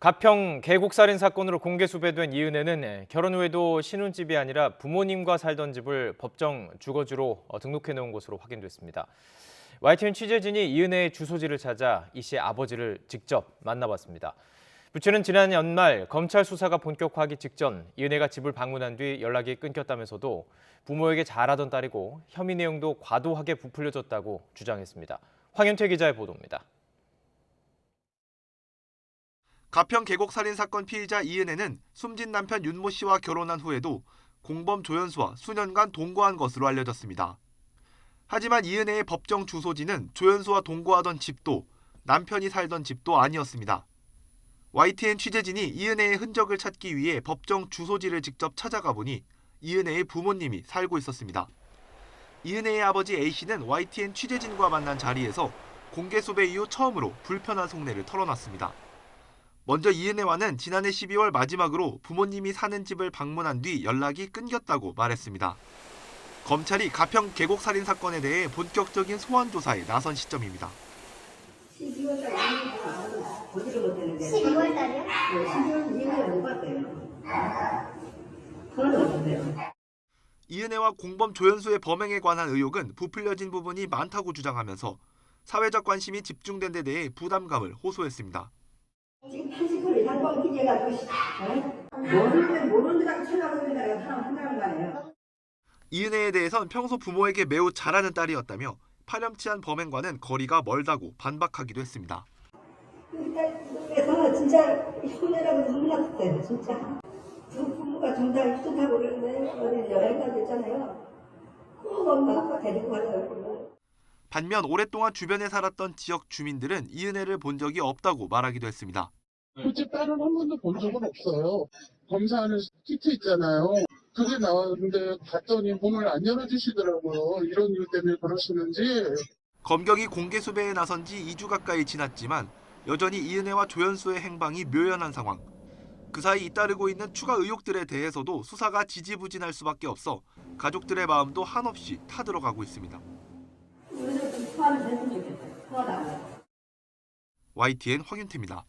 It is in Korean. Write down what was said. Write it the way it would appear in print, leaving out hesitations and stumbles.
가평 계곡살인 사건으로 공개 수배된 이은혜는 결혼 후에도 신혼집이 아니라 부모님과 살던 집을 법정 주거지로 등록해 놓은 것으로 확인됐습니다. YTN 취재진이 이은혜의 주소지를 찾아 이 씨의 아버지를 직접 만나봤습니다. 부처는 지난 연말 검찰 수사가 본격화하기 직전 이은혜가 집을 방문한 뒤 연락이 끊겼다면서도 부모에게 잘하던 딸이고 혐의 내용도 과도하게 부풀려졌다고 주장했습니다. 황현태 기자의 보도입니다. 가평 계곡 살인 사건 피의자 이은혜는 숨진 남편 윤모 씨와 결혼한 후에도 공범 조연수와 수년간 동거한 것으로 알려졌습니다. 하지만 이은혜의 법정 주소지는 조연수와 동거하던 집도 남편이 살던 집도 아니었습니다. YTN 취재진이 이은혜의 흔적을 찾기 위해 법정 주소지를 직접 찾아가 보니 이은혜의 부모님이 살고 있었습니다. 이은혜의 아버지 A씨는 YTN 취재진과 만난 자리에서 공개 수배 이후 처음으로 불편한 속내를 털어놨습니다. 먼저 이은혜와는 지난해 12월 마지막으로 부모님이 사는 집을 방문한 뒤 연락이 끊겼다고 말했습니다. 검찰이 가평 계곡 살인 사건에 대해 본격적인 소환 조사에 나선 시점입니다. 12월 달에 보지를 못했는데 12월 달이요? 네, 12월 이후에 못 봤대요. 그건 없는데요. 이은혜와 공범 조연수의 범행에 관한 의혹은 부풀려진 부분이 많다고 주장하면서 사회적 관심이 집중된 데 대해 부담감을 호소했습니다. 지금 80% 이상 뻥 기재가지고 모르는 데다가 쳐다보는 데다가 사람 한다는 거예요. 이은혜에 대해선 평소 부모에게 매우 잘하는 딸이었다며 파렴치한 범행과는 거리가 멀다고 반박하기도 했습니다. 그래서 진짜 효녀라고 눈물 났어요. 진짜 두 부모가 정말 좋다고 그러는데 어디 여행 가셨잖아요. 꼭 엄마 아빠 데리고 가려고. 반면 오랫동안 주변에 살았던 지역 주민들은 이은혜를 본 적이 없다고 말하기도 했습니다. 둘째 딸은 한 번도 본 적은 없어요. 검사하는 키트 있잖아요. 그게 나왔는데 갔더니 문을 안 열어주시더라고요. 이런 이유 때문에 그러시는지. 검경이 공개 수배에 나선 지 2주 가까이 지났지만 여전히 이은혜와 조연수의 행방이 묘연한 상황. 그 사이 잇따르고 있는 추가 의혹들에 대해서도 수사가 지지부진할 수밖에 없어 가족들의 마음도 한없이 타들어가고 있습니다. 우리도 좀 소환을 했으면 좋겠어요. 소환하고. YTN 황윤태입니다.